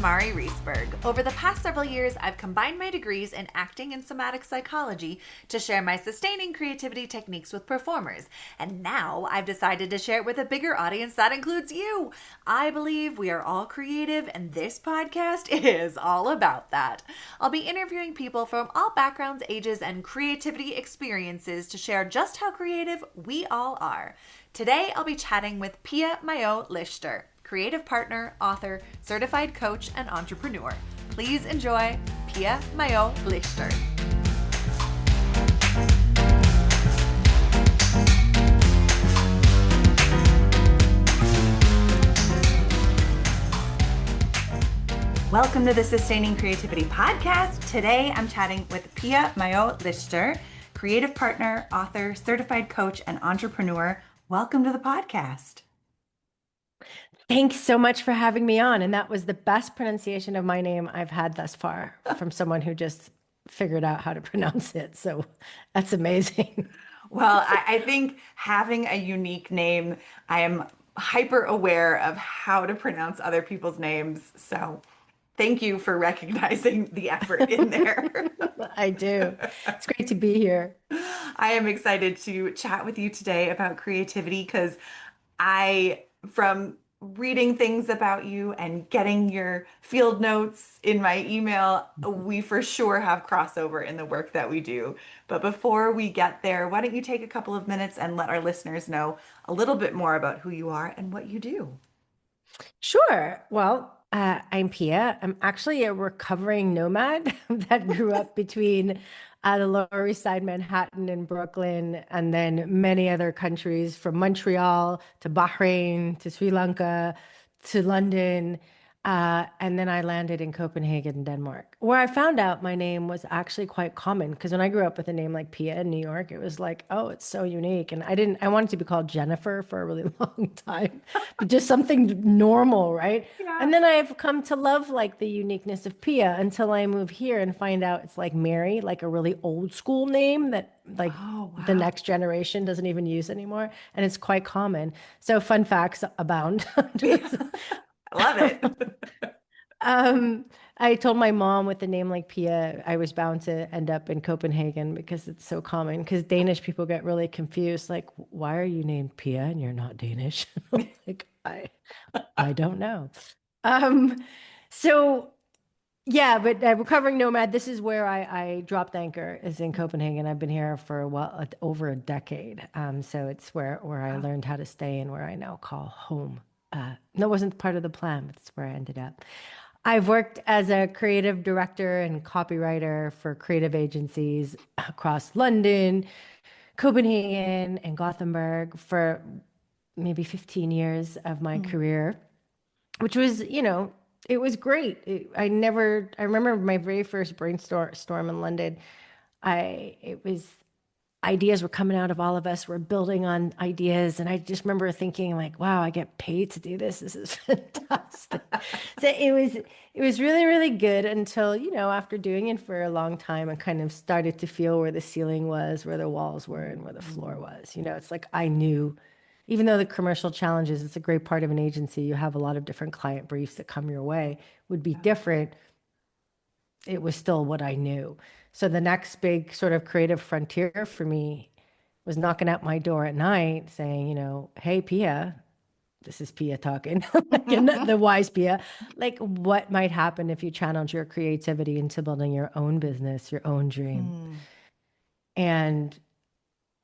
Mari Reesberg. Over the past several years, I've combined my degrees in acting and somatic psychology to share my sustaining creativity techniques with performers. And now I've decided to share it with a bigger audience that includes you. I believe we are all creative, and this podcast is all about that. I'll be interviewing people from all backgrounds, ages, and creativity experiences to share just how creative we all are. Today, I'll be chatting with Pia Mailhot-Leichter, creative partner, author, certified coach, and entrepreneur. Please enjoy Pia Mailhot-Leichter. Welcome to the Sustaining Creativity Podcast. Today, I'm chatting with Pia Mailhot-Leichter, creative partner, author, certified coach, and entrepreneur. Welcome to the podcast. Thanks so much for having me on. And that was the best pronunciation of my name I've had thus far from someone who just figured out how to pronounce it. So that's amazing. Well, I think having a unique name, I am hyper aware of how to pronounce other people's names. So thank you for recognizing the effort in there. I do. It's great to be here. I am excited to chat with you today about creativity because from reading things about you and getting your field notes in my email, we for sure have crossover in the work that we do. But before we get there, why don't you take a couple of minutes and let our listeners know a little bit more about who you are and what you do? Sure. Well, I'm Pia. I'm actually a recovering nomad that grew up between the Lower East Side, Manhattan, and Brooklyn, and then many other countries from Montreal to Bahrain to Sri Lanka to London. And then I landed in Copenhagen, Denmark, where I found out my name was actually quite common. Because when I grew up with a name like Pia in New York, it was like, oh, it's so unique. And I wanted to be called Jennifer for a really long time, but just something normal, right? Yeah. And then I've come to love like the uniqueness of Pia until I move here and find out it's like Mary, like a really old school name that like the next generation doesn't even use anymore. And it's quite common. So fun facts abound. I love it. I told my mom with a name like Pia, I was bound to end up in Copenhagen because it's so common. Because Danish people get really confused, like, why are you named Pia and you're not Danish? Like, I don't know. So yeah, but recovering nomad, this is where I dropped anchor, is in Copenhagen. I've been here for over a decade. So it's where I learned how to stay and where I now call home. That wasn't part of the plan, but it's where I ended up. I've worked as a creative director and copywriter for creative agencies across London, Copenhagen, and Gothenburg for maybe 15 years of my career, which was, it was great. I remember my very first brainstorm in London. Ideas were coming out of all of us. We're building on ideas. And I just remember thinking like, wow, I get paid to do this. This is fantastic. So it was really, really good until, after doing it for a long time, I kind of started to feel where the ceiling was, where the walls were, and where the floor was. It's like I knew, even though the commercial challenges, it's a great part of an agency. You have a lot of different client briefs that come your way, would be different. It was still what I knew. So the next big sort of creative frontier for me was knocking at my door at night saying, hey, Pia, this is Pia talking, the wise Pia, like what might happen if you channeled your creativity into building your own business, your own dream. And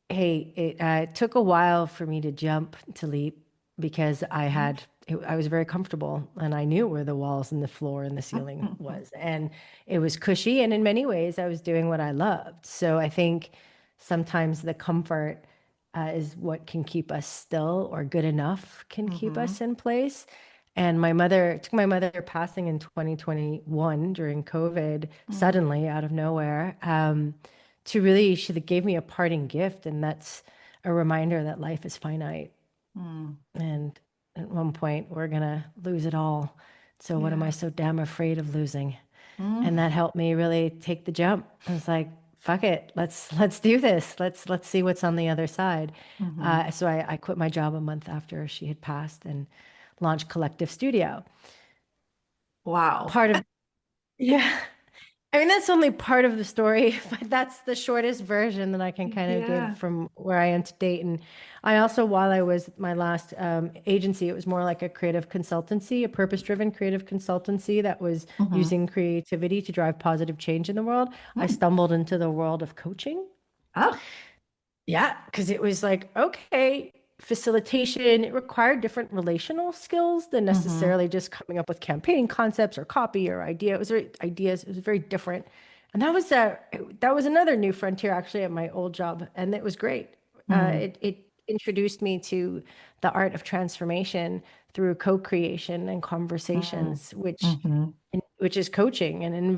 hey, it took a while for me to jump to leap because I was very comfortable and I knew where the walls and the floor and the ceiling was. And it was cushy. And in many ways, I was doing what I loved. So I think sometimes the comfort is what can keep us still, or good enough can keep us in place. And it took my mother passing in 2021 during COVID, suddenly out of nowhere, she gave me a parting gift. And that's a reminder that life is finite. And at one point we're going to lose it all. So what am I so damn afraid of losing? And that helped me really take the jump. I was like, fuck it. Let's do this. Let's see what's on the other side. So I quit my job a month after she had passed and launched Kollektiv Studio. Wow. Part of, yeah. I mean, that's only part of the story, but that's the shortest version that I can kind of give Yeah. from where I am to date. And I also, while I was my last agency, it was more like a creative consultancy, a purpose-driven creative consultancy that was Hmm. using creativity to drive positive change in the world. I Hmm. stumbled into the world of coaching. Oh. Yeah, because it was like, okay, facilitation, it required different relational skills than Hmm. necessarily just coming up with campaign concepts or copy or idea. It was very ideas, it was very different. And that was another new frontier actually at my old job, and it was great. Hmm. It introduced me to the art of transformation through co-creation and Hmm. conversations, Hmm. which is coaching, and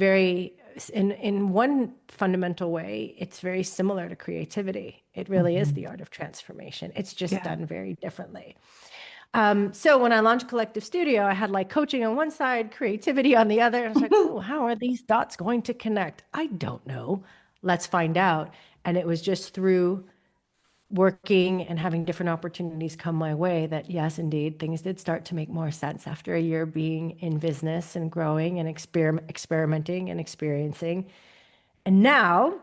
in one fundamental way, it's very similar to creativity. It really is Hmm. the art of transformation. It's just Yeah. done very differently. So when I launched Kollektiv Studio, I had like coaching on one side, creativity on the other. And I was like, oh, how are these dots going to connect? I don't know. Let's find out. And it was just through working and having different opportunities come my way that yes, indeed, things did start to make more sense after a year being in business and growing and experimenting and experiencing. And now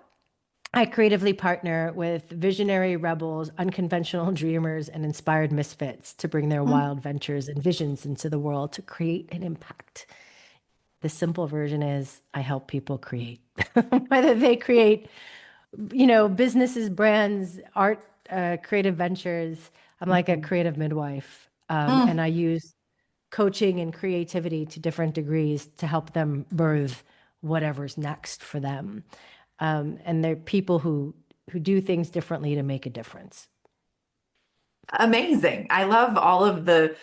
I creatively partner with visionary rebels, unconventional dreamers, and inspired misfits to bring their wild ventures and visions into the world to create an impact. The simple version is I help people create, whether they create, businesses, brands, art, creative ventures. I'm like a Hmm. creative midwife. And Mm. I use coaching and creativity to different degrees to help them birth whatever's next for them. And they're people who do things differently to make a difference. Amazing. I love all of the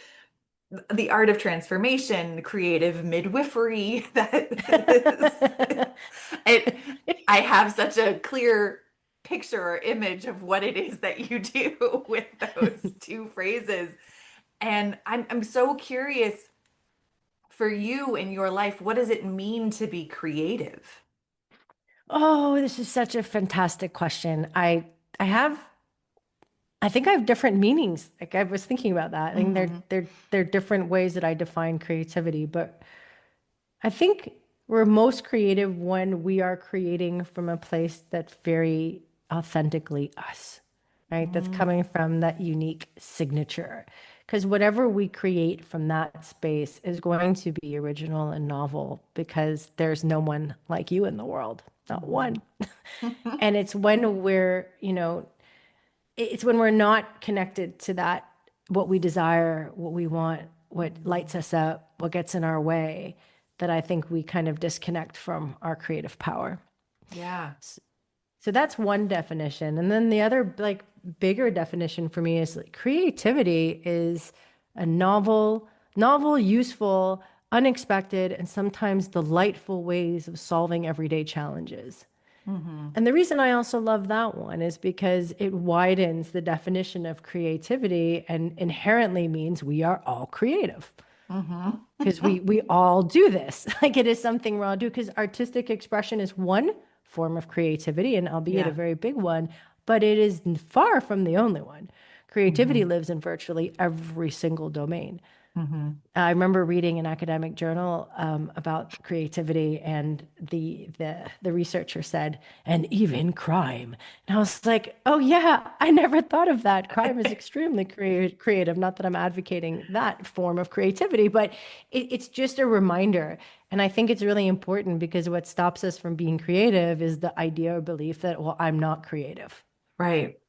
art of transformation, creative midwifery that is it. I have such a clear picture or image of what it is that you do with those two phrases. And I'm so curious for you in your life, what does it mean to be creative? Oh, this is such a fantastic question. I have I think I have different meanings. Like I was thinking about that. I think Hmm. they're different ways that I define creativity, but I think we're most creative when we are creating from a place that's very authentically us, right? That's Mm. coming from that unique signature. Because whatever we create from that space is going to be original and novel because there's no one like you in the world, not Hmm. one. And it's when it's when we're not connected to that, what we desire, what we want, what lights us up, what gets in our way, that I think we kind of disconnect from our creative power. Yeah. So that's one definition. And then the other, like, bigger definition for me is like, creativity is a novel, useful, unexpected, and sometimes delightful ways of solving everyday challenges. Hmm. And the reason I also love that one is because it widens the definition of creativity and inherently means we are all creative Hmm. because we all do this. Like it is something we all do because artistic expression is one form of creativity and albeit a Yeah. very big one, but it is far from the only one. Creativity Hmm. lives in virtually every single domain. Hmm. I remember reading an academic journal about creativity, and the researcher said, "And even crime." And I was like, "Oh yeah, I never thought of that. Crime is extremely creative. Not that I'm advocating that form of creativity, but it's just a reminder." And I think it's really important because what stops us from being creative is the idea or belief that, well, I'm not creative. Right.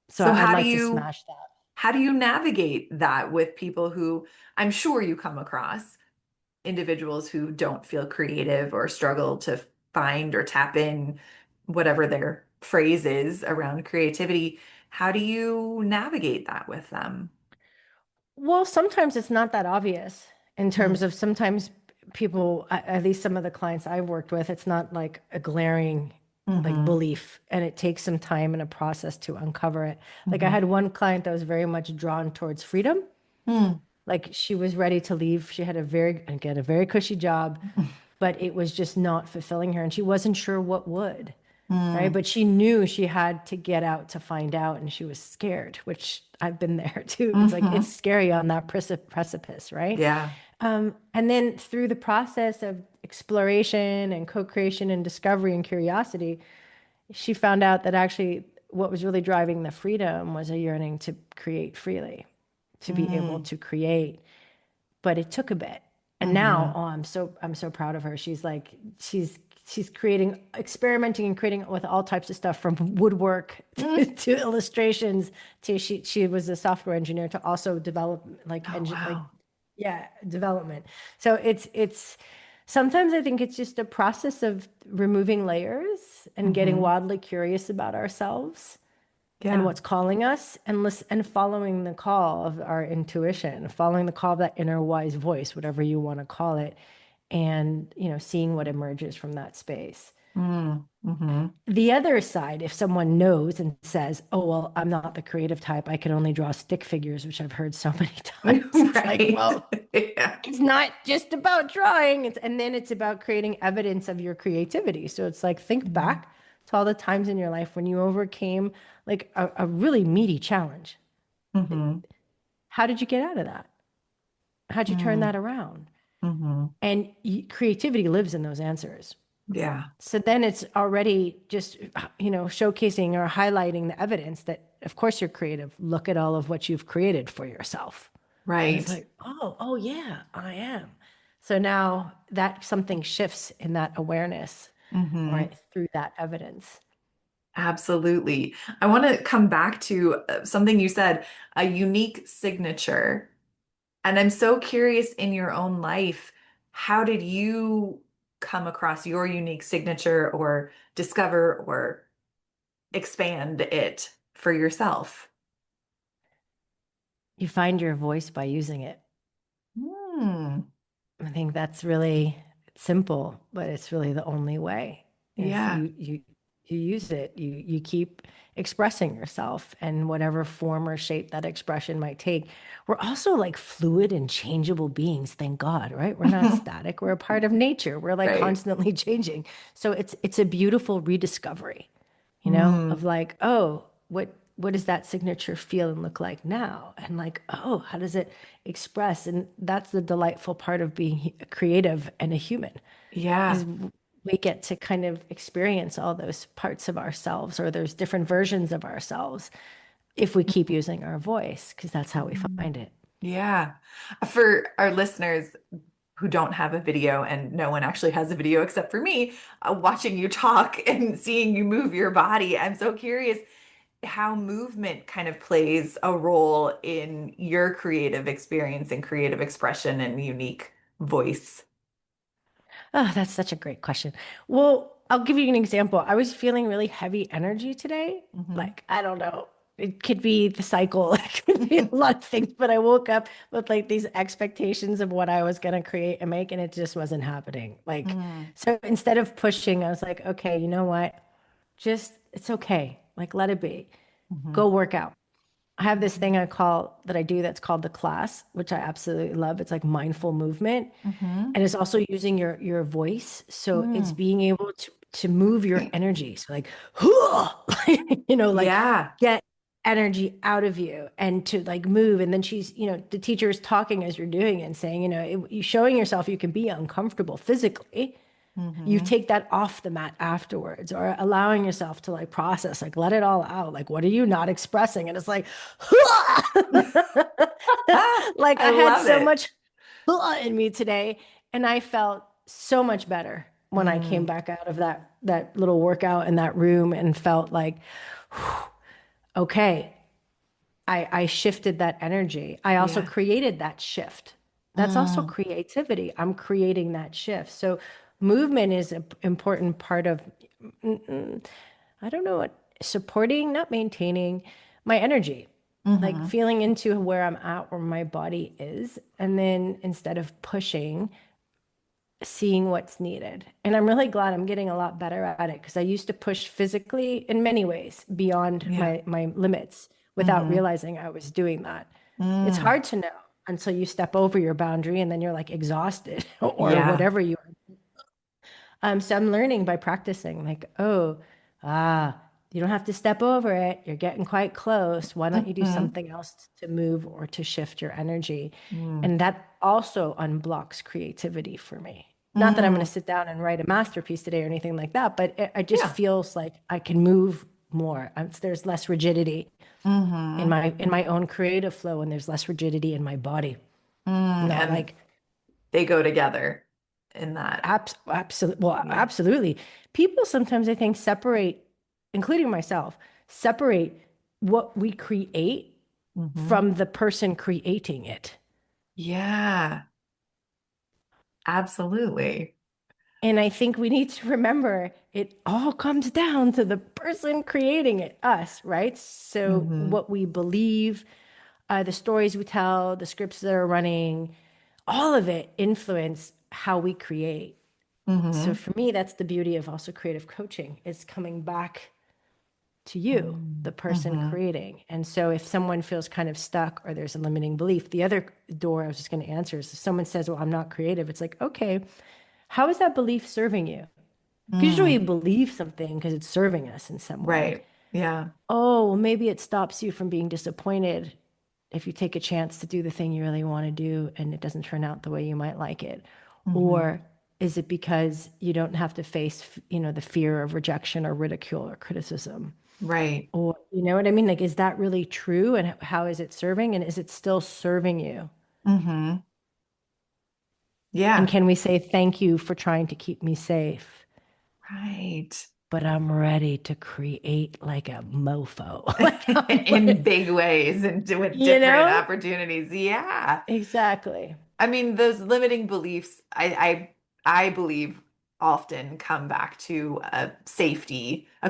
So So I'd how do like to you smash that. how do you navigate that with people who I'm sure you come across individuals who don't feel creative or struggle to find or tap in whatever their phrase is around creativity? How do you navigate that with them? Well, sometimes it's not that obvious in terms Mm. of sometimes people, at least some of the clients I've worked with, it's not like a glaring like Hmm. belief and it takes some time and a process to uncover it. Like I Hmm. had one client that was very much drawn towards freedom. Mm. Like she was ready to leave. She had again, a very cushy job, but it was just not fulfilling her and she wasn't sure what would. Right. Mm. But she knew she had to get out to find out, and she was scared, which I've been there too. It's like it's Hmm. scary on that precipice, right? Yeah. And then through the process of exploration and co-creation and discovery and curiosity, she found out that actually what was really driving the freedom was a yearning to create freely, to be able Mm, to create. But it took a bit. And now, mm-hmm. oh, I'm so proud of her. She's like, she's creating, experimenting and creating with all types of stuff from woodwork Mm. to illustrations to she was a software engineer to also develop Oh, like wow. yeah, development. So it's sometimes I think it's just a process of removing layers and getting Mm-hmm. wildly curious about ourselves and Yeah. what's calling us and listen and following the call of our intuition, following the call of that inner wise voice, whatever you want to call it, and seeing what emerges from that space. Mm-hmm. The other side, if someone knows and says, "Oh, well, I'm not the creative type. I can only draw stick figures," which I've heard so many times. It's like, Right. well, Yeah. it's not just about drawing. And then it's about creating evidence of your creativity. So it's like, think Mm-hmm. back to all the times in your life when you overcame like a really meaty challenge. Mm-hmm. How did you get out of that? How'd you turn that around? Mm-hmm. And creativity lives in those answers. Yeah. So then it's already just, showcasing or highlighting the evidence that, of course, you're creative. Look at all of what you've created for yourself. And it's Right. like, oh yeah, I am. So now that something shifts in that awareness, Mm-hmm. right, through that evidence. Absolutely. I want to come back to something you said, a unique signature. And I'm so curious in your own life, how did you come across your unique signature or discover or expand it for yourself? You find your voice by using it. Hmm. I think that's really simple, but it's really the only way is Yeah. you use it. You keep expressing yourself and whatever form or shape that expression might take. We're also like fluid and changeable beings, thank God, right? We're not static. We're a part of nature. We're like Right. constantly changing. So it's a beautiful rediscovery, of Mm. like, oh, what does that signature feel and look like now? And like, oh, how does it express? And that's the delightful part of being creative and a human is Yeah. we get to kind of experience all those parts of ourselves or those different versions of ourselves if we keep using our voice, because that's how we Mm. find it. Yeah. For our listeners who don't have a video, and no one actually has a video except for me, watching you talk and seeing you move your body, I'm so curious how movement kind of plays a role in your creative experience and creative expression and unique voice. Oh, that's such a great question. Well, I'll give you an example. I was feeling really heavy energy today. Hmm. Like, I don't know. It could be the cycle, it could be a lot of things, but I woke up with like these expectations of what I was going to create and make, and it just wasn't happening. Like, Mm. so instead of pushing, I was like, okay, you know what? Just, it's okay. Like, let it be. Hmm. Go work out. I have this Hmm. thing that I do that's called the class, which I absolutely love. It's like mindful movement. Hmm. And it's also using your voice. So it's Mm. being able to move your energy. So like, like Yeah. get energy out of you and to like move. And then the teacher is talking as you're doing it and saying, you showing yourself you can be uncomfortable physically. You Hmm. take that off the mat afterwards or allowing yourself to like process, like let it all out. Like, what are you not expressing? And it's like, like I I had love so it. much in me today, and I felt so much better when I came Mm. back out of that little workout in that room and felt like, okay, I shifted that energy. I also Yeah. created that shift. That's also Mm. creativity. I'm creating that shift. So movement is an important part of, I don't know what, supporting, not maintaining my energy, like Hmm. feeling into where I'm at, where my body is. And then instead of pushing, seeing what's needed. And I'm really glad I'm getting a lot better at it because I used to push physically in many ways beyond Yeah. my limits without Hmm. realizing I was doing that. It's Mm. hard to know until you step over your boundary and then you're like exhausted or Yeah. whatever you are. So I'm learning by practicing, like, oh, ah. You don't have to step over it. You're getting quite close. Why don't you do Mm-hmm. something else to move or to shift your energy? Mm. And that also unblocks creativity for me. Not that I'm going Mm. to sit down and write a masterpiece today or anything like that, but it just Yeah. feels like I can move more. There's less rigidity in Mm-hmm. my own creative flow, and there's less rigidity in my body. Not And like they go together in that. absolutely, well, Yeah. absolutely. People sometimes I think separate, including myself, separate what we create Mm-hmm. from the person creating it. Yeah, absolutely. And I think we need to remember it all comes down to the person creating it, us, right? So Mm-hmm. what we believe, the stories we tell, the scripts that are running, all of it influence how we create. So Mm-hmm. for me, that's the beauty of also creative coaching is coming back to you, the person Mm-hmm. creating. And so if someone feels kind of stuck or there's a limiting belief, the other door I was just going to answer is if someone says, well, I'm not creative, it's like, okay, how is that belief serving you? Because usually Mm. we believe something because it's serving us in some way. Right. Yeah. Oh, well, maybe it stops you from being disappointed if you take a chance to do the thing you really want to do and it doesn't turn out the way you might like it. Mm-hmm. Or is it because you don't have to face, the fear of rejection or ridicule or criticism? Right. Or, you know what I mean? Like, is that really true? And how is it serving? And is it still serving you? Mm-hmm. And Yeah. can we say, thank you for trying to keep me safe, Right. but I'm ready to create like a mofo. Like, I'm In like, big ways and with you different know? opportunities. Yeah. Exactly. I mean, those limiting beliefs, I believe often come back to a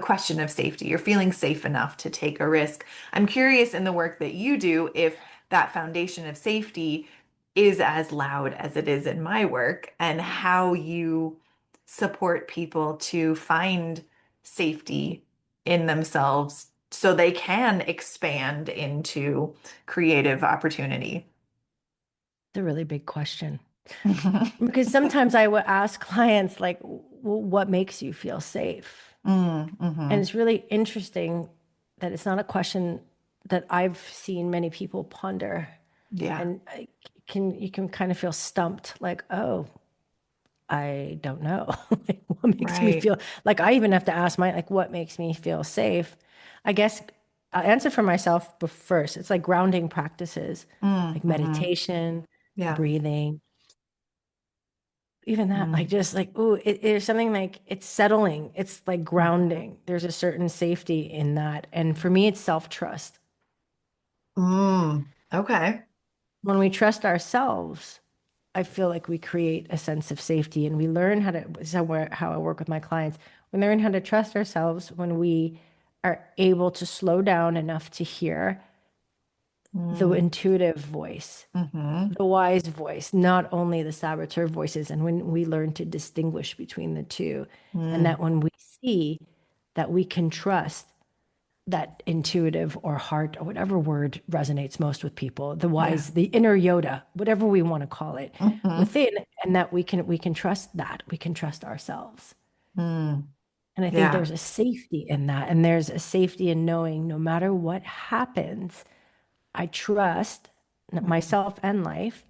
question of safety. You're feeling safe enough to take a risk. I'm curious in the work that you do if that foundation of safety is as loud as it is in my work and how you support people to find safety in themselves so they can expand into creative opportunity. It's a really big question. Because sometimes I would ask clients, like, well, what makes you feel safe? And Mm-hmm. it's really interesting that it's not a question that I've seen many people ponder. Yeah. And you can kind of feel stumped, like, oh, I don't know. Like, what makes me Right. feel like I even have to ask like, what makes me feel safe? I guess I'll answer for myself but first. It's like grounding practices, like Mm-hmm. meditation, Yeah. breathing, even that, like Mm-hmm. just like, ooh, there's something like it's settling. It's like grounding. There's a certain safety in that. And for me, it's self-trust. Mm. Okay. When we trust ourselves, I feel like we create a sense of safety and we learn how to, somewhere how I work with my clients, we learn how to trust ourselves when we are able to slow down enough to hear the Mm. intuitive voice, Mm-hmm. the wise voice, not only the saboteur voices. And when we learn to distinguish between the two, and Mm. that when we see that we can trust that intuitive or heart or whatever word resonates most with people, the Yeah. wise, the inner Yoda, whatever we want to call it Mm-hmm. within, and that we can trust that, we can trust ourselves. Mm. And I think Yeah. there's a safety in that. And there's a safety in knowing no matter what happens, I trust myself and life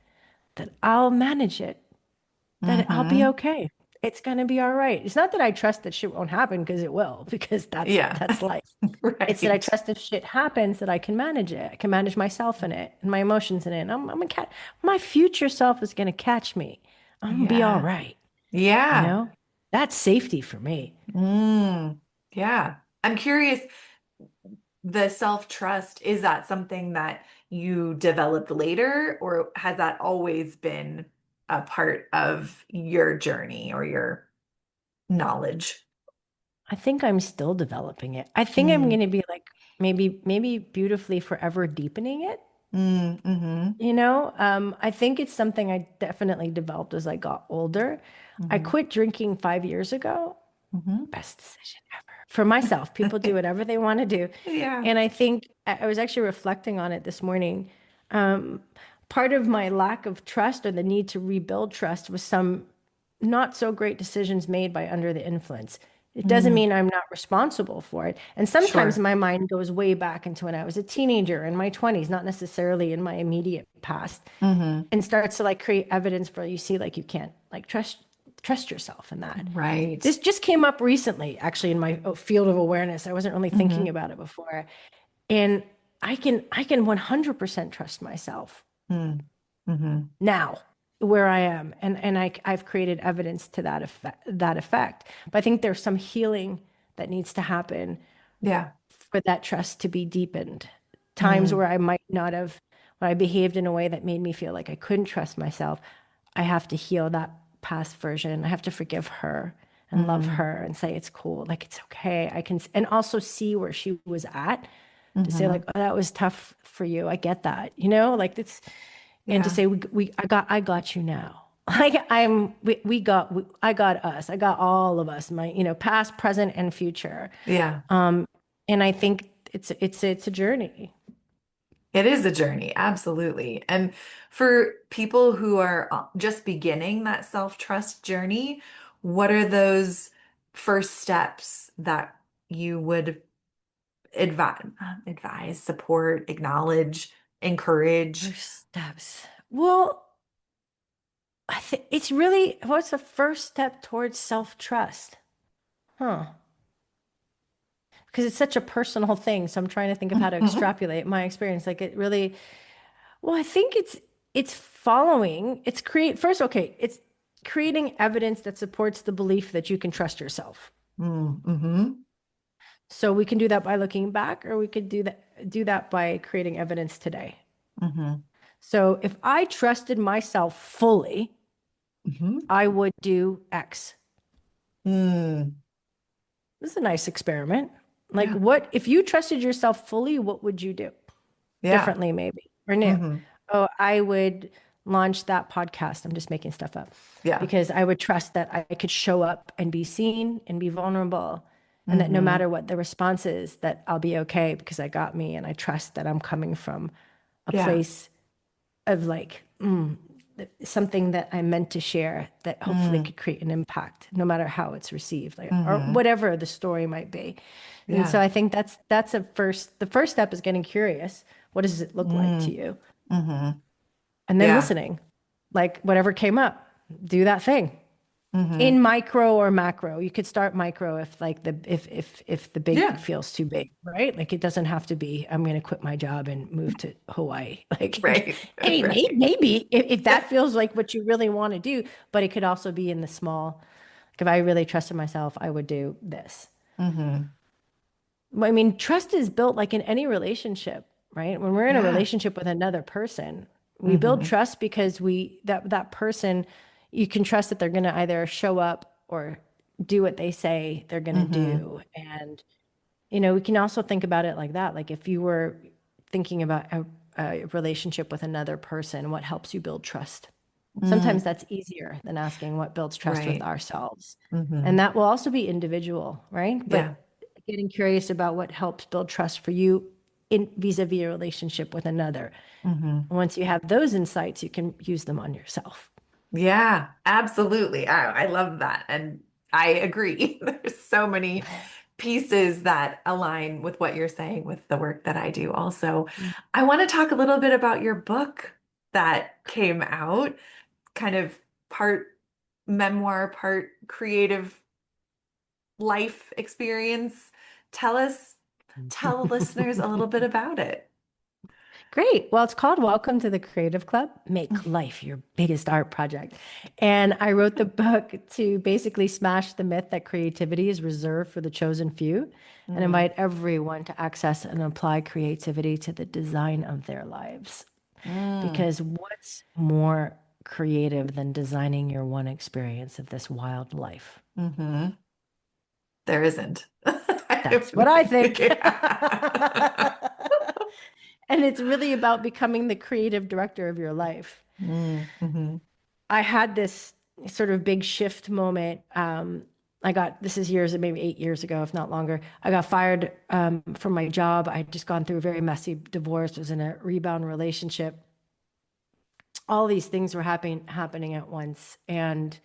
that I'll manage it, that I'll be Mm-hmm. okay. It's going to be all right. It's not that I trust that shit won't happen because it will, because Yeah. that's life. It's that I Right. trust if shit happens that I can manage it. I can manage myself in it and my emotions in it. And I'm a cat. My future self is going to catch me. I'm going to be all Yeah. right. You Yeah. know, that's safety for me. Mm. Yeah. I'm curious, the self-trust, is that something that you developed later, or has that always been a part of your journey or your knowledge? I think I'm still developing it. I think I'm Mm. going to be like maybe beautifully forever deepening it. Mm. Mm-hmm. I think it's something I definitely developed as I got older. I Mm-hmm. quit drinking 5 years ago. Mm-hmm. Best decision ever for myself. People do whatever they want to do. Yeah. And I think I was actually reflecting on it this morning. Um, Part of my lack of trust or the need to rebuild trust was some not so great decisions made by under the influence. It doesn't Mm, mean I'm not responsible for it. And sometimes sure. my mind goes way back into when I was a teenager in my 20s, not necessarily in my immediate past, Hmm. and starts to like create evidence for you see like you can't like trust yourself in that. Right. This just came up recently, actually, in my field of awareness. I wasn't really thinking Hmm. about it before. And I can 100% trust myself Mm, hmm. now where I am. And I've created evidence to that effect. But I think there's some healing that needs to happen Yeah. for that trust to be deepened. Times Mm, where I might not have, when I behaved in a way that made me feel like I couldn't trust myself, I have to heal that past version. I have to forgive her and love mm, her and say it's cool, like it's okay. I can, and also see where she was at, to say like, hmm. oh, that was tough for you. I get that, like it's, and to Yeah. say I got you now. Like I got us. I got all of us, my, past, present, and future. Yeah. And I think it's a journey. It is a journey, absolutely. And for people who are just beginning that self-trust journey, what are those first steps that you would advise, support, acknowledge, encourage? First steps. Well, I think it's really what's the first step towards self-trust? Huh. Because it's such a personal thing. So I'm trying to think of how to extrapolate my experience. Like it really, well, I think it's creating evidence that supports the belief that you can trust yourself. Mm-hmm. So we can do that by looking back, or we could do that by creating evidence today. Mm-hmm. So if I trusted myself fully, Hmm. I would do X. Mm. This is a nice experiment. Like, Yeah. what if you trusted yourself fully, what would you do Yeah. differently, maybe, or new? Hmm. Oh, I would launch that podcast. I'm just making stuff up Yeah. because I would trust that I could show up and be seen and be vulnerable, and that no Hmm. matter what the response is, that I'll be okay because I got me, and I trust that I'm coming from a Yeah. place of like something that I'm meant to share that hopefully Mm. could create an impact, no matter how it's received, like, or Hmm. whatever the story might be. And so Yeah. I think that's the first step is getting curious. What does it look like to Mm. you? Hmm. And then Yeah. listening, like whatever came up, do that thing Hmm. in micro or macro. You could start micro if like if the big Yeah. feels too big, right? Like it doesn't have to be I'm going to quit my job and move to Hawaii. Like Right. hey, Right. maybe if Yeah. that feels like what you really want to do, but it could also be in the small. Like if I really trusted myself, I would do this. Hmm. I mean, trust is built like in any relationship, right? When we're in a Yeah. relationship with another person, we build Hmm. trust because that person, you can trust that they're going to either show up or do what they say they're going to Hmm. do. And we can also think about it like that. Like if you were thinking about a relationship with another person, what helps you build trust? Sometimes Mm. that's easier than asking what builds trust with Right. ourselves. And Hmm. that will also be individual, right? Yeah. But getting curious about what helps build trust for you in vis-a-vis a relationship with another. Hmm. Once you have those insights, you can use them on yourself. Yeah, absolutely. I love that. And I agree. There's so many pieces that align with what you're saying with the work that I do also. I want to talk a little bit about your book that came out, kind of part memoir, part creative life experience. Tell us, tell listeners a little bit about it. Great. Well, it's called Welcome to the Creative Club. Make life your biggest art project. And I wrote the book to basically smash the myth that creativity is reserved for the chosen few and Mm, invite everyone to access and apply creativity to the design of their lives. mm, Because what's more creative than designing your one experience of this wild life? hmm. There isn't. That's what I think. Yeah. And it's really about becoming the creative director of your life. Mm-hmm. I had this sort of big shift moment. This is years, maybe 8 years ago, if not longer. I got fired from my job. I'd just gone through a very messy divorce, was in a rebound relationship. All these things were happening at once. And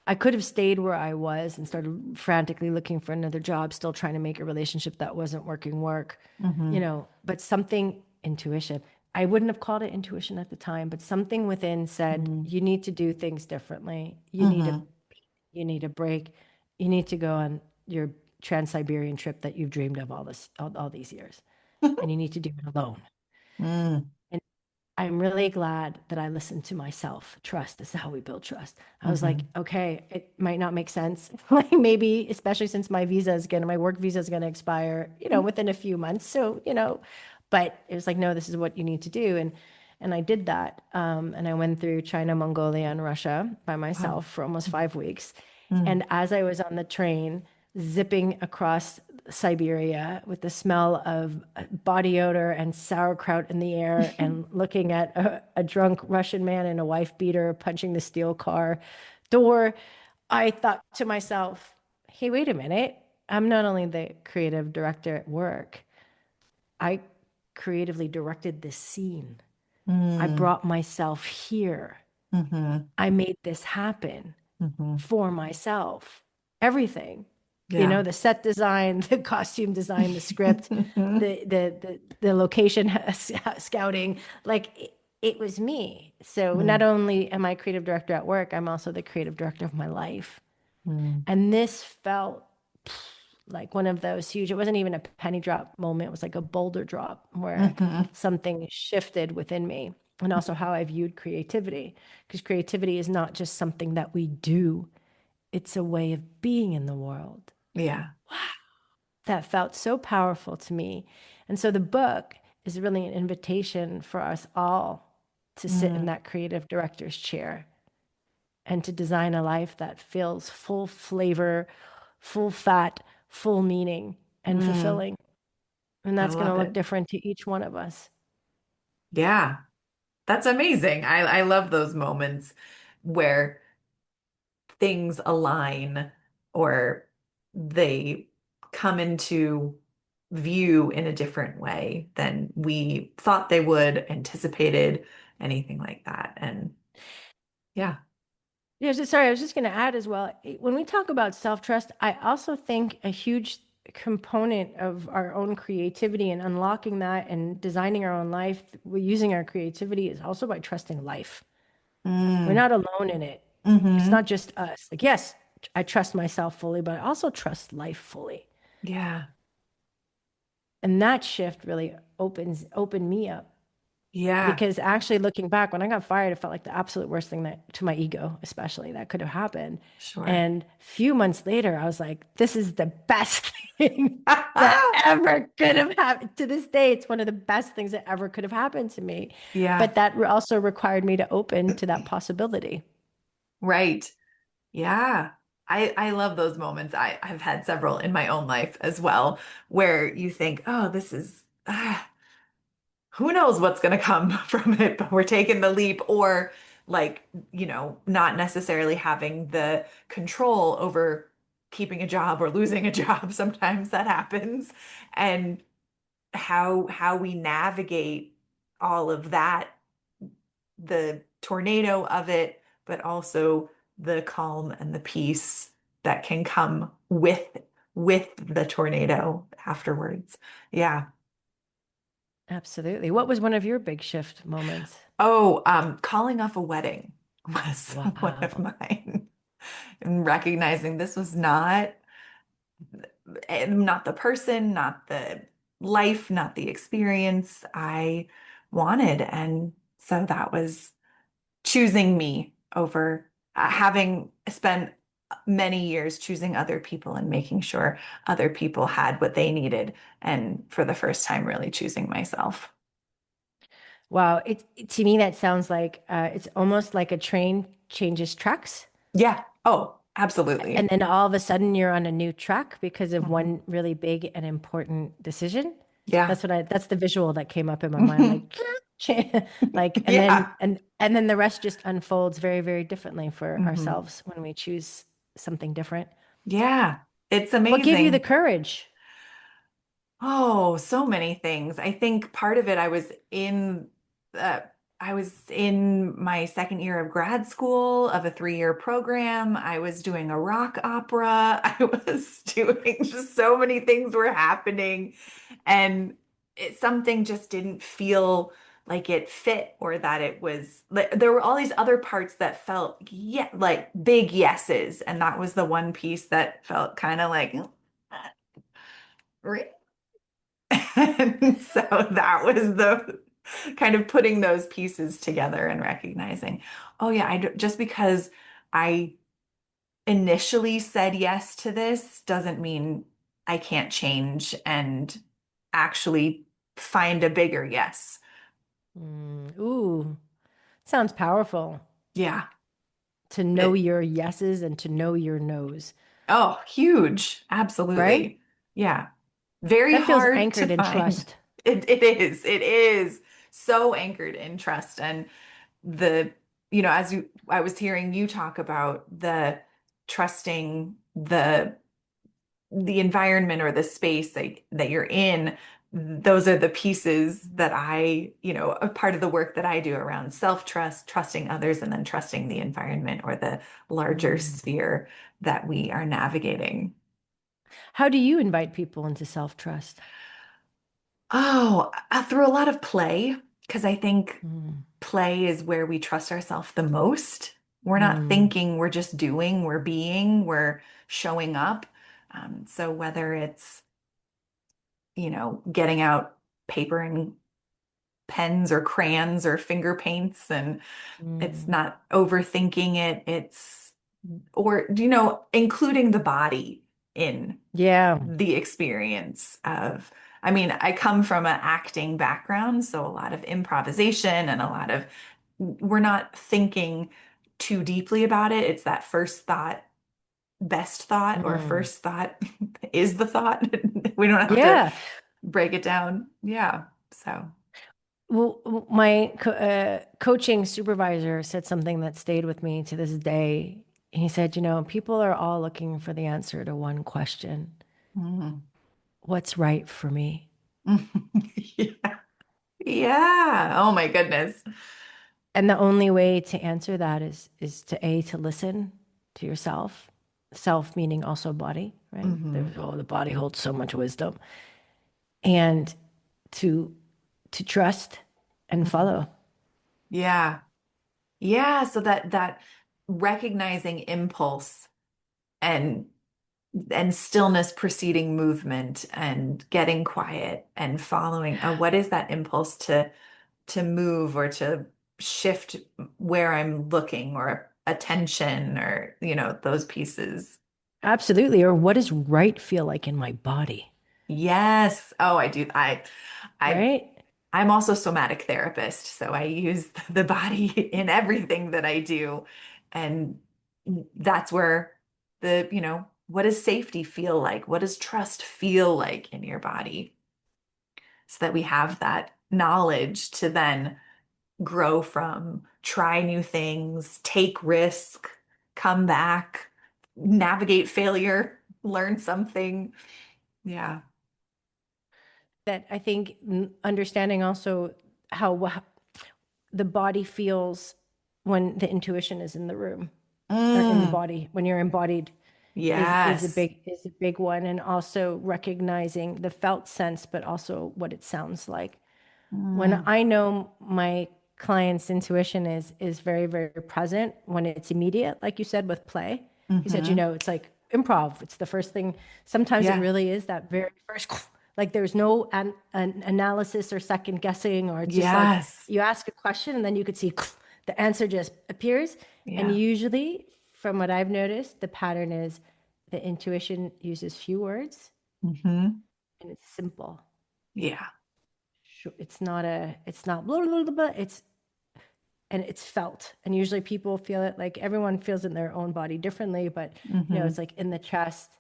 I could have stayed where I was and started frantically looking for another job, still trying to make a relationship that wasn't working work, Mm-hmm. but something intuition. I wouldn't have called it intuition at the time, but something within said, Mm-hmm. you need to do things differently. Mm-hmm. You need a break. You need to go on your Trans-Siberian trip that you've dreamed of all these years. And you need to do it alone. Mm-hmm. And I'm really glad that I listened to myself. Trust is how we build trust. I was like, Mm-hmm. okay, it might not make sense. Like maybe, especially since my work visa is going to expire, within a few months. So, but it was like, no, this is what you need to do. And I did that. And I went through China, Mongolia, and Russia by Wow. myself for almost 5 weeks. Mm. And as I was on the train, zipping across Siberia with the smell of body odor and sauerkraut in the air, and looking at a drunk Russian man in a wife beater punching the steel car door, I thought to myself, hey, wait a minute. I'm not only the creative director at work, I creatively directed this scene. I Mm. brought myself here. Mm-hmm. I made this happen Mm-hmm. for myself. Everything, Yeah. the set design, the costume design, the script, the location scouting, like it was me. So not Mm. only am I creative director at work, I'm also the creative director of my life. Mm. And this felt like one of those huge, it wasn't even a penny drop moment. It was like a boulder drop where Mm-hmm. something shifted within me. And also how I viewed creativity, because creativity is not just something that we do, it's a way of being in the world. Yeah. That felt so powerful to me. And so the book is really an invitation for us all to sit in Mm. that creative director's chair and to design a life that feels full flavor, full fat, full meaning, and Mm. fulfilling. And I that's going to love look it. different to each one of us. Yeah. That's amazing. I love those moments where things align or they come into view in a different way than we thought they would, anticipated, anything like that. And yeah. Yeah, sorry, I was just going to add as well. When we talk about self trust, I also think a huge component of our own creativity and unlocking that and designing our own life, using our creativity, is also by trusting life. We're Mm. not alone in it. It's Mm-hmm. not just us. Like, yes, I trust myself fully, but I also trust life fully. Yeah. And that shift really opened me up. Yeah. Because actually looking back, when I got fired, it felt like the absolute worst thing that to my ego, especially, that could have happened. Sure. And a few months later, I was like, this is the best thing that ever could have happened. To this day, it's one of the best things that ever could have happened to me. Yeah. But that also required me to open to that possibility. Right. Yeah. I love those moments. I've had several in my own life as well, where you think, oh, this is who knows what's going to come from it, but we're taking the leap, or like, not necessarily having the control over keeping a job or losing a job. Sometimes that happens. And how we navigate all of that, the tornado of it, but also the calm and the peace that can come with the tornado afterwards. Yeah. Absolutely. What was one of your big shift moments? Oh, calling off a wedding was one of Wow. mine. And recognizing this was not the person, not the life, not the experience I wanted. And so that was choosing me over having spent many years choosing other people and making sure other people had what they needed. And for the first time, really choosing myself. Wow. To me, that sounds like it's almost like a train changes tracks. Yeah. Oh, And absolutely. then all of a sudden you're on a new track because of Mhm. one really big and important decision. Yeah. That's the visual that came up in my mind. Like, like, Yeah. and then the rest just unfolds very, very differently for Hmm. ourselves when we choose something different. Yeah. It's What gave you the amazing. courage? Oh, so many things. I think part of it, I was in I was in my second year of grad school of a 3-year program. I was doing a rock opera. I was doing just so many things were happening. And something just didn't feel like it fit or that it was like there were all these other parts that felt yeah like big yeses. And that was the one piece that felt kind of like "Really?" And so that was the kind of putting those pieces together and recognizing, oh yeah, just because I initially said yes to this doesn't mean I can't change and actually find a bigger yes. Ooh, sounds powerful Yeah. to know It, your yeses and to know your nos, oh, huge. right? Absolutely. Yeah. Very That feels hard to anchored in find. trust. It is. It is so anchored in trust. And the, as I was hearing you talk about the trusting the environment or the space that you're in, those are the pieces that a part of the work that I do around self-trust, trusting others, and then trusting the environment or the larger Mm. sphere that we are navigating. How do you invite people into self-trust? Oh, through a lot of play, because I think Mm. play is where we trust ourselves the most. We're not Mm. thinking, we're just doing, we're being, we're showing up. So whether it's, getting out paper and pens or crayons or finger paints and it's Mm. not overthinking it, or, including the body in Yeah, the experience of, I mean, I come from an acting background, so a lot of improvisation and a lot of, we're not thinking too deeply about it. It's that first thought, best thought, or mm. first thought is the thought. We don't have to Yeah. break it down. Yeah. So, Well, my coaching supervisor said something that stayed with me to this day. He said, people are all looking for the answer to one question. mm. What's right for me? Yeah. Yeah. Oh my goodness. And the only way to answer that is to listen to yourself. Self meaning also body, right? Hmm. The body holds so much wisdom. And to to trust and follow. Yeah. Yeah, so that recognizing impulse and stillness preceding movement and getting quiet and following what is that impulse to move or to shift where I'm looking or attention or those pieces. Absolutely. Or what does right feel like in my body? Yes. Oh, I do. I Right? I'm also somatic therapist, so I use the body in everything that I do. And that's where what does safety feel like? What does trust feel like in your body? So that we have that knowledge to then grow from, try new things, take risk, come back, navigate failure, learn something. Yeah. That I think understanding also how the body feels when the intuition is in the room or in the Mm, body, when you're embodied yes. is a big one. And also recognizing the felt sense, but also what it sounds like. When Mm, I know my client's intuition is very, very present when it's immediate, like you said with play. You said, hmm. it's like improv. It's the first thing. Sometimes it Yeah. really is that very first, like there's no an analysis or second guessing, or it's just like Yes. you ask a question and then you could see the answer just appears. And Yeah. usually, from what I've noticed, the pattern is the intuition uses few words Hmm. and it's simple. Yeah. It's not blah, blah, blah, blah. It's felt. And usually people feel it, like everyone feels it in their own body differently, but it's Hmm. like in the chest,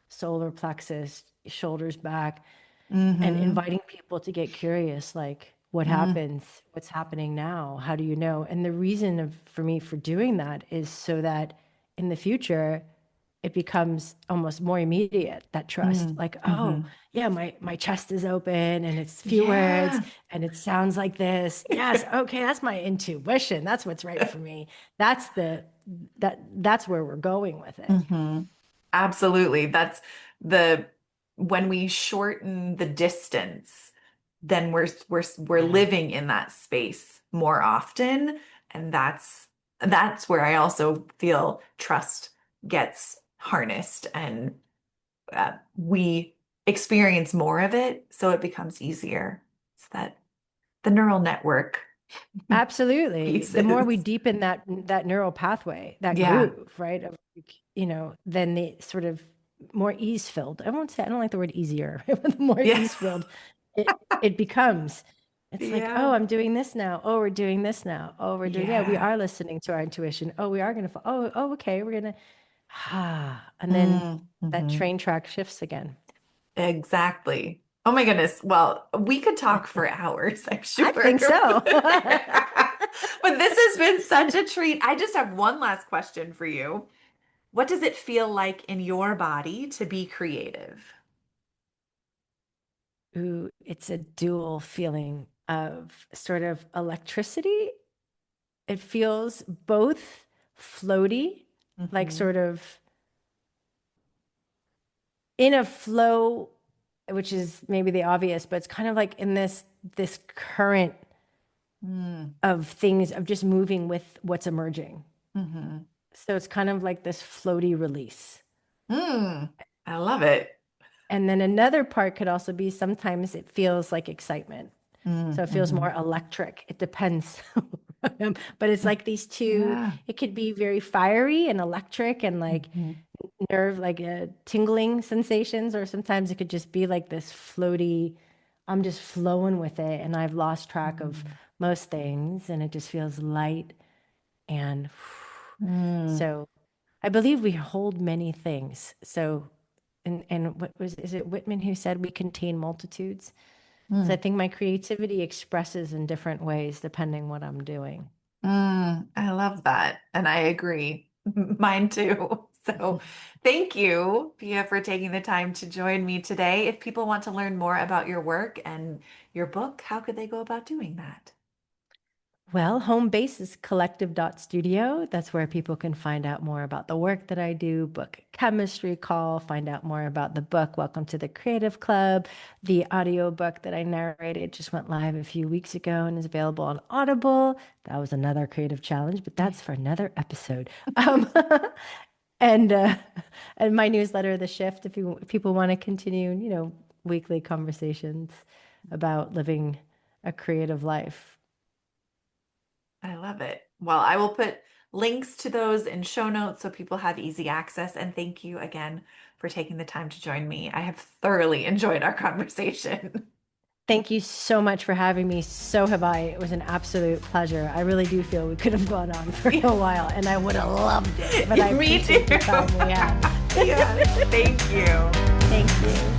solar plexus, shoulders back, and Hmm. inviting people to get curious, like what Mm. happens, what's happening now, how do you know? And the reason for me for doing that is so that in the future it becomes almost more immediate, that trust. Like, oh, yeah, my chest is open and it's few words Yeah. and it sounds like this. Yes, okay, that's my intuition. That's what's right for me. That's that's where we're going with it. Absolutely. That's the when we shorten the distance, then we're living in that space more often. And that's where I also feel trust gets harnessed and we experience more of it, so it becomes easier. It's that the neural network Absolutely. The more we pieces. deepen that neural pathway, that Yeah. groove, right? Of, then the sort of more ease filled. I won't say, I don't like the word easier. The more Yeah. ease filled it becomes. It's like, oh, Yeah. I'm doing this now. Oh, we're doing this now. Oh, yeah, we Yeah. are listening to our intuition. Oh, we are gonna oh, okay, we're gonna and then that Mm-hmm. train track shifts again. Exactly. Oh my goodness. Well, we could talk for hours, I'm I sure. think so. But this has been such a treat. I just have one last question for you. What does it feel like in your body to be creative? Ooh, it's a dual feeling of sort of electricity. It feels both floaty, like Hmm. sort of in a flow, which is maybe the obvious, but it's kind of like in this current Mm. of things of just moving with what's emerging. Hmm. So it's kind of like this floaty release. Mm. I love it. And then another part could also be sometimes it feels like excitement. So it feels Mm-hmm. more electric. It depends. But it's like these two, Yeah. it could be very fiery and electric and like Hmm. nerve, like tingling sensations, or sometimes it could just be like this floaty, I'm just flowing with it and I've lost track of most things and it just feels light and Mm. so I believe we hold many things. So and what was is it Whitman who said we contain multitudes? So I Mm. think my creativity expresses in different ways depending what I'm doing. I love that. And I agree. Mine too. So thank you, Pia, for taking the time to join me today. If people want to learn more about your work and your book, how could they go about doing that? Well, home base is Kollektiv Studio. That's where people can find out more about the work that I do, book a chemistry call, find out more about the book, Welcome to the Creative Club. The audiobook that I narrated just went live a few weeks ago and is available on Audible. That was another creative challenge, but that's for another episode. And uh, and my newsletter, The Shift, if people want to continue, weekly conversations about living a creative life. I love it. Well, I will put links to those in show notes so people have easy access. And thank you again for taking the time to join me. I have thoroughly enjoyed our conversation. Thank you so much for having me. So have I. It was an absolute pleasure. I really do feel we could have gone on for a while, and I would have loved it. But I Me too. appreciate the time we had. Yeah, thank you. Thank you.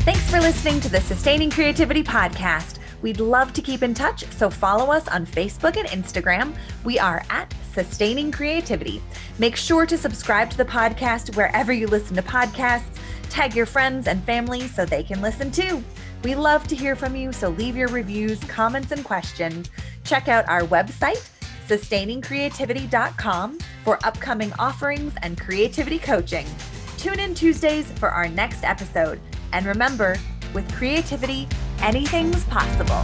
Thanks for listening to the Sustaining Creativity Podcast. We'd love to keep in touch, so follow us on Facebook and Instagram. We are at Sustaining Creativity. Make sure to subscribe to the podcast wherever you listen to podcasts. Tag your friends and family so they can listen too. We love to hear from you, so leave your reviews, comments, and questions. Check out our website, sustainingcreativity.com, for upcoming offerings and creativity coaching. Tune in Tuesdays for our next episode. And remember, with creativity, anything's possible.